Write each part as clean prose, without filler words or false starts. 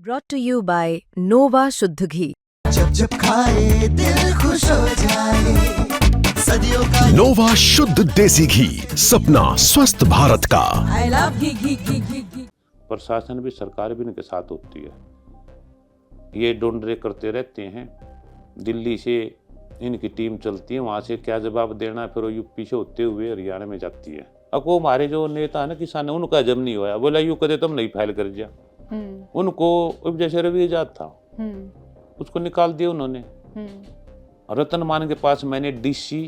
Brought to you by Nova शुद्ध घी। जब जब खाए दिल खुश हो जाए सदियों का नोवा शुद्ध देसी घी, सपना स्वस्थ भारत का। I love घी घी घी घी घी। प्रशासन भी, सरकार भी इनके साथ होती है। ये डोंडरे करते रहते हैं। दिल्ली से इनकी टीम चलती है, वहाँ से क्या जवाब देना, फिर वो यूपी से होते हुए हरियाणा में जाती है। अब वो हमारे जो नेता है ना, किसान है, उनका जब नहीं होया, बोला यूँ कदे तुम नहीं फाइल कर दिया। उनको जैसे रवि आजाद था, उसको निकाल दिया उन्होंने। रतन मान के पास मैंने डीसी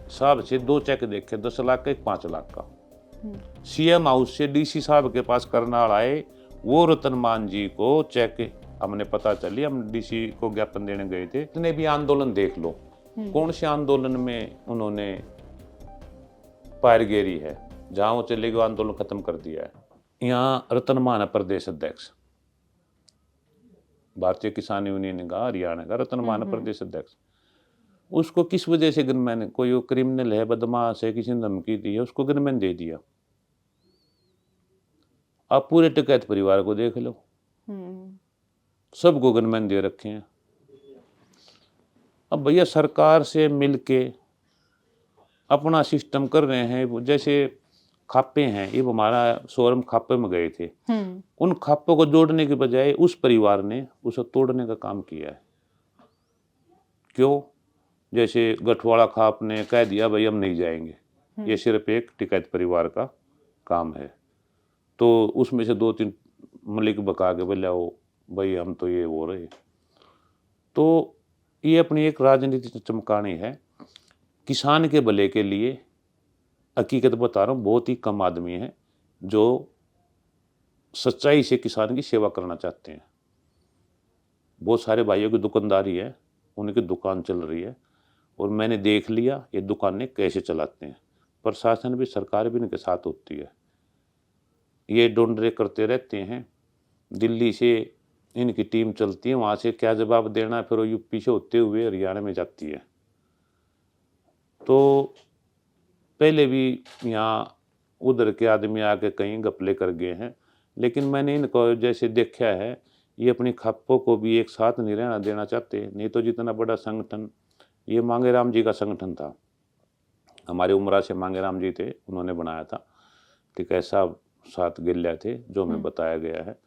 साहब से 2 चेक देखे, 10 लाख का, एक 5 लाख का। सीएम हाउस से डीसी साहब के पास करनाल आए, वो रतन मान जी को चेक हमने पता चली, हम डीसी को ज्ञापन देने गए थे। इतने भी आंदोलन देख लो, कौन से आंदोलन में उन्होंने पायरगेरी है, जहां वो चले गए आंदोलन खत्म कर दिया है। यहाँ रतन मान है प्रदेश अध्यक्ष, भारतीय किसान यूनियन का हरियाणा का रतन मान है प्रदेश अध्यक्ष। उसको किस वजह से गनमैन, कोई वो क्रिमिनल है, बदमाश है, किसी ने धमकी दी है, उसको गनमैन दे दिया। आप पूरे टिकैत परिवार को देख लो, सबको गनमैन दे रखे हैं। अब भैया सरकार से मिलके अपना सिस्टम कर रहे हैं। जैसे खापे हैं, ये हमारा शोरूम खापे में गए थे, उन खापों को जोड़ने के बजाय उस परिवार ने उसे तोड़ने का काम किया है। क्यों? जैसे गठवाड़ा खाप ने कह दिया भाई हम नहीं जाएंगे, ये सिर्फ एक टिकैत परिवार का काम है। तो उसमें से 2-3 मलिक बका के बोले वो भाई हम तो ये हो रहे। तो ये अपनी एक राजनीति चमकानी है। किसान के भले के लिए हकीकत बता रहा हूँ, बहुत ही कम आदमी हैं जो सच्चाई से किसान की सेवा करना चाहते हैं। बहुत सारे भाइयों की दुकानदारी है, उनकी दुकान चल रही है, और मैंने देख लिया ये दुकानें कैसे चलाते हैं। प्रशासन भी, सरकार भी इनके साथ होती है। ये डोंडरे करते रहते हैं। दिल्ली से इनकी टीम चलती है, वहाँ से क्या जवाब देना, फिर वो यूपी से होते हुए हरियाणा में जाती है। तो पहले भी यहाँ उधर के आदमी आके कहीं घपले कर गए हैं, लेकिन मैंने इनको जैसे देखा है, ये अपनी खापों को भी एक साथ नहीं रहना देना चाहते। नहीं तो जितना बड़ा संगठन, ये मांगेराम जी का संगठन था, हमारे उमरा से मांगेराम जी थे, उन्होंने बनाया था। ठीक है, साहब साथ गिल्ला थे, जो हमें बताया गया है।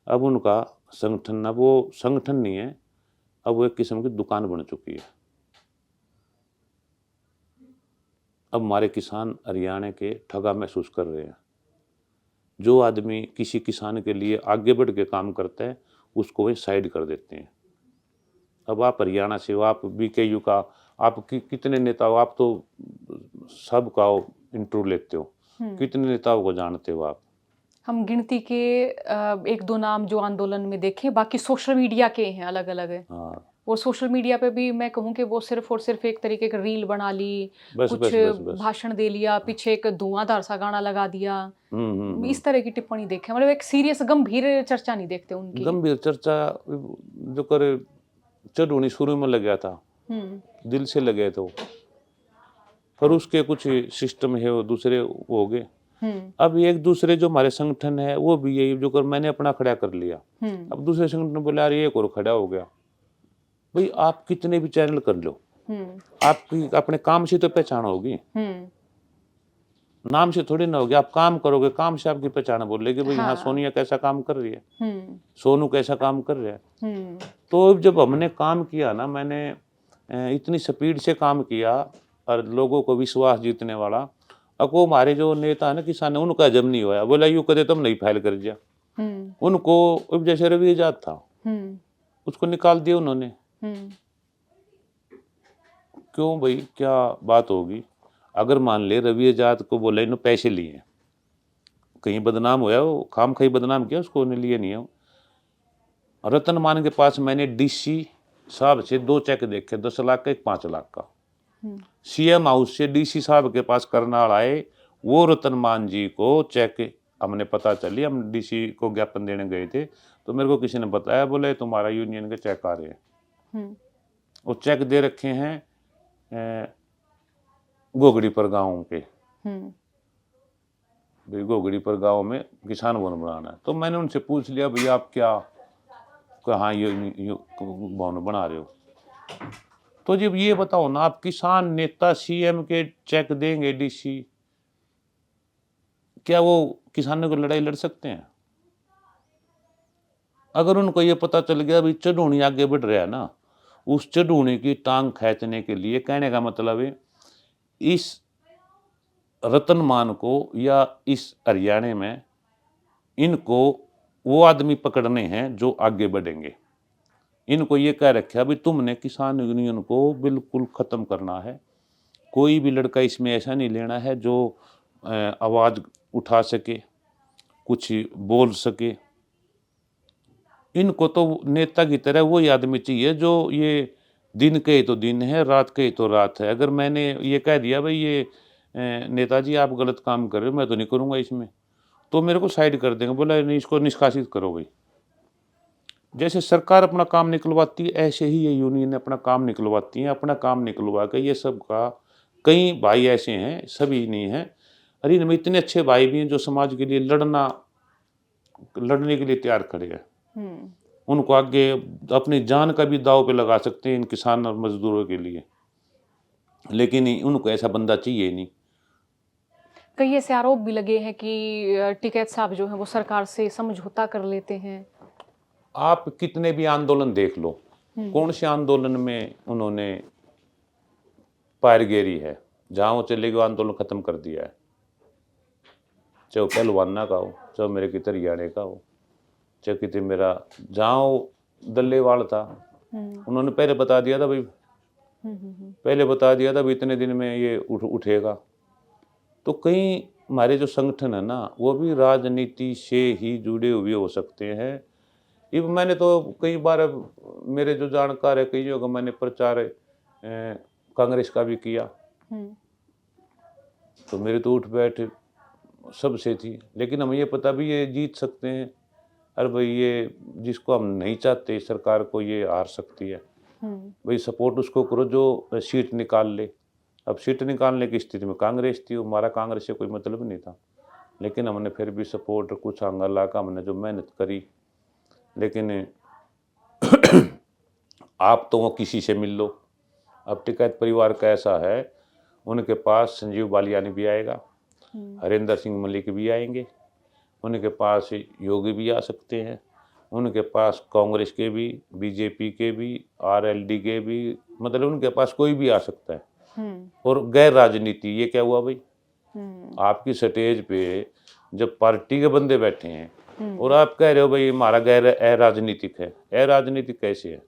अब उनका संगठन, अब वो संगठन नहीं है, अब वो एक किस्म की दुकान बन चुकी है। अब हमारे किसान हरियाणा के ठगा महसूस कर रहे हैं। जो आदमी किसी किसान के लिए आगे बढ़ के काम करता है, उसको वे साइड कर देते हैं। अब आप हरियाणा से हो, आप बीकेयू का, आप कितने नेता हो, आप तो सबका इंटरव्यू लेते हो, कितने नेताओं को जानते हो आप? हम गिनती के 1-2 नाम जो आंदोलन में देखे, बाकी सोशल मीडिया के हैं, अलग अलग है। हाँ, वो सोशल मीडिया पे भी मैं कहूँ कि वो सिर्फ और सिर्फ एक तरीके का रील बना ली, बस कुछ बस बस बस। भाषण दे लिया, पीछे एक धुआंधार सा गाना लगा दिया, हम्म। इस तरह की टिप्पणी देखे। मतलब एक सीरियस गंभीर चर्चा नहीं देखते उनकी। गंभीर चर्चा जो करे चढ़ूनी शुरू में लग गया था, दिल से लगे तो, पर उसके कुछ सिस्टम है वो दूसरे हो गए। अब एक दूसरे जो हमारे संगठन है, वो भी यही जो कर मैंने अपना खड़ा कर लिया। अब दूसरे संगठन बोले यार ये एक और खड़ा हो गया। भाई आप कितने भी चैनल कर लो, आपकी अपने काम से तो पहचान होगी, नाम से थोड़ी ना होगी। आप काम करोगे, काम से आपकी पहचान बोलेगी भाई हाँ सोनिया कैसा काम कर रही है, सोनू कैसा काम कर रहा है। तो जब हमने काम किया ना, मैंने इतनी स्पीड से काम किया और लोगों को विश्वास जीतने वाला। अब वो हमारे जो नेता है ना, किसान है, उनका जब नहीं होया, बोला यूँ कदे तुम नहीं फाइल कर दिया। उनको जैसे रवि आजाद था, उसको निकाल दिया उन्होंने। क्यों भाई, क्या बात होगी? अगर मान ले रवि आजाद को बोला इन्होंने पैसे लिए, कहीं बदनाम होया, वो खाम खाई बदनाम किया, उसको उन्हें लिए नहीं हो। रतन मान के पास मैंने डीसी साहब से 2 चेक देखे, 10 लाख का, एक 5 लाख का। सीएम हाउस से डीसी साहब के पास करनाल आए, वो रतन मान जी को चेक हमने पता चली, हम डीसी को ज्ञापन देने गए थे, तो मेरे को किसी ने बताया, बोले तुम्हारा यूनियन के चेक आ रहे हैं। वो चेक दे रखे हैं गोगड़ी पर गाँव के, भाई गोगड़ी पर गाँव में किसान भवन बनाना है। तो मैंने उनसे पूछ लिया भाई आप क्या कहाँ ये भवन बना रहे हो। तो जब ये बताओ ना, आप किसान नेता सीएम के चेक देंगे डीसी, क्या वो किसानों को लड़ाई लड़ सकते हैं? अगर उनको ये पता चल गया भाई चढ़ूनी आगे बढ़ रहा है ना, उस चढ़ूनी की टांग खींचने के लिए, कहने का मतलब है इस रतनमान को या इस हरियाणा में इनको वो आदमी पकड़ने हैं जो आगे बढ़ेंगे। इनको ये कह रखा भी तुमने किसान यूनियन को बिल्कुल ख़त्म करना है। कोई भी लड़का इसमें ऐसा नहीं लेना है जो आवाज़ उठा सके, कुछ बोल सके। इनको तो नेता की तरह वही आदमी चाहिए जो ये दिन के ही तो दिन है, रात के ही तो रात है। अगर मैंने ये कह दिया भाई ये नेताजी आप गलत काम कर रहे हो, मैं तो नहीं करूँगा इसमें, तो मेरे को साइड कर देंगे, बोला नहीं इसको निष्कासित करो भाई। जैसे सरकार अपना काम निकलवाती है, ऐसे ही ये यूनियन अपना काम निकलवाती हैं। अपना काम निकलवा के ये सब का, कई भाई ऐसे हैं, सभी नहीं हैं, अरे इनमें इतने अच्छे भाई भी हैं जो समाज के लिए लड़ने के लिए तैयार खड़े हैं। उनको आगे अपनी जान का भी दाव पे लगा सकते हैं इन किसान और मजदूरों के लिए, लेकिन उनको ऐसा बंदा चाहिए नहीं। कई ऐसे आरोप भी लगे हैं कि टिकैत साहब जो है वो सरकार से समझौता कर लेते हैं। आप कितने भी आंदोलन देख लो, कौन से आंदोलन में उन्होंने पायरगेरी है, जहाँ वो चले गए आंदोलन खत्म कर दिया है। चाहे पहलवाना का हो, चाहे मेरे कितने हरियाणा का हो, चाहे कितने मेरा जहाँ दल्लेवाल था, उन्होंने पहले बता दिया था भाई, पहले बता दिया था भाई इतने दिन में ये उठेगा। तो कई हमारे जो संगठन है ना, वो भी राजनीति से ही जुड़े हुए हो सकते हैं। इब मैंने तो कई बार मेरे जो जानकार है, कई जगह मैंने प्रचार कांग्रेस का भी किया, तो मेरे तो उठ बैठ सबसे थी। लेकिन हमें ये पता भी ये जीत सकते हैं, अरे भाई ये जिसको हम नहीं चाहते सरकार को, ये हार सकती है, भाई सपोर्ट उसको करो जो सीट निकाल ले। अब सीट निकालने की स्थिति में कांग्रेस थी, हमारा कांग्रेस से कोई मतलब नहीं था, लेकिन हमने फिर भी सपोर्ट कुछ आंगा ला का हमने जो मेहनत करी। लेकिन आप तो वो किसी से मिल लो। अब टिकैत परिवार का ऐसा है, उनके पास संजीव बालियानी भी आएगा, हरिंदर सिंह मलिक भी आएंगे, उनके पास योगी भी आ सकते हैं, उनके पास कांग्रेस के भी, बीजेपी के भी, आरएलडी के भी, मतलब उनके पास कोई भी आ सकता है। और गैर राजनीति, ये क्या हुआ भाई? आपकी स्टेज पे जब पार्टी के बंदे बैठे हैं और आप कह रहे हो भाई हमारा गैर अराजनीतिक है, अराजनीतिक कैसे है?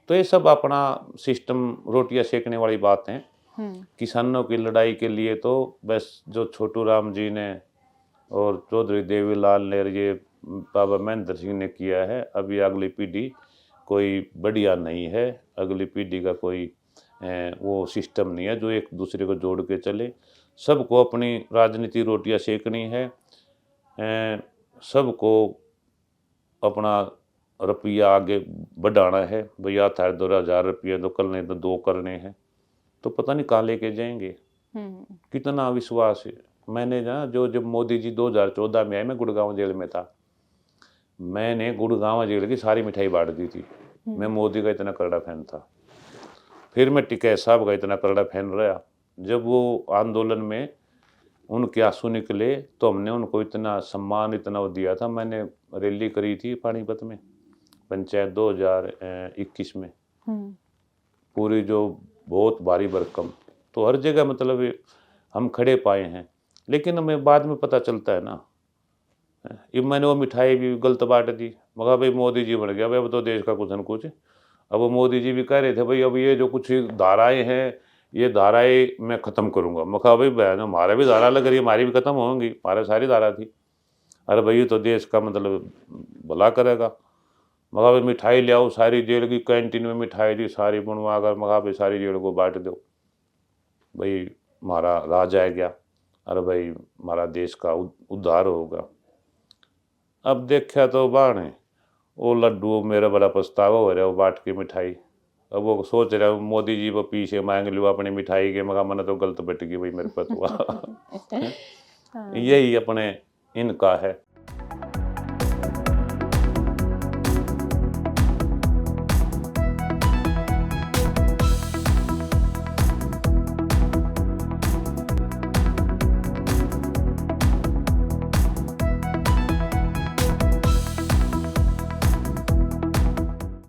तो ये सब अपना सिस्टम रोटियां सेकने वाली बात है। किसानों की लड़ाई के लिए तो बस जो छोटू राम जी ने और चौधरी देवीलाल ने, ये बाबा महेंद्र सिंह ने किया है, अभी अगली पीढ़ी कोई बढ़िया नहीं है। अगली पीढ़ी का कोई वो सिस्टम नहीं है जो एक दूसरे को जोड़ के चले। सबको अपनी राजनीति रोटियां सेकनी है, सबको अपना रुपया आगे बढ़ाना है। भैया था 2000 रुपये तो कल नहीं तो 2 करने हैं, तो पता नहीं कहाँ लेके जाएंगे। कितना विश्वास है। मैंने ना जब मोदी जी 2014 में आए, मैं गुड़गांव जेल में था, मैंने गुड़गांव जेल की सारी मिठाई बांट दी थी। मैं मोदी का इतना करड़ा फैन था। फिर मैं टिकैत साहब का इतना करड़ा फैन रहा। जब वो आंदोलन में उनके आंसू निकले तो हमने उनको इतना सम्मान, इतना वो दिया था। मैंने रैली करी थी पानीपत में, पंचायत 2021 में, पूरी जो बहुत भारी भरकम, तो हर जगह मतलब हम खड़े पाए हैं। लेकिन हमें बाद में पता चलता है ना, ये मैंने वो मिठाई भी गलत बांट दी। मगर भाई मोदी जी बन गया भाई, अब तो देश का कुछ न कुछ। अब वो मोदी जी भी कह रहे थे भाई अब ये जो कुछ धाराएं हैं, ये धाराएं मैं ख़त्म करूँगा। मैं कहा भाई बहन हमारे भी धारा लग रही है, हमारी भी ख़त्म होंगी, हमारे सारी धारा थी। अरे भाई ये तो देश का मतलब भला करेगा। मगर भाई मिठाई ले आओ, सारी जेल की कैंटीन में मिठाई दी, सारी बनवा कर मगा भाई सारी जेल को बांट दो, भाई हमारा राज आ गया। अरे भाई हमारा देश का उद्धार होगा। अब देखा तो बाणे वो लड्डू मेरा बड़ा पछतावा हो रहा है, वो बांट की मिठाई। अब वो सोच रहा हूँ मोदी जी वो पीछे मांग लो अपनी मिठाई के, मगा मन तो गलत बट गई भाई मेरे पर तो। यही अपने इनका है।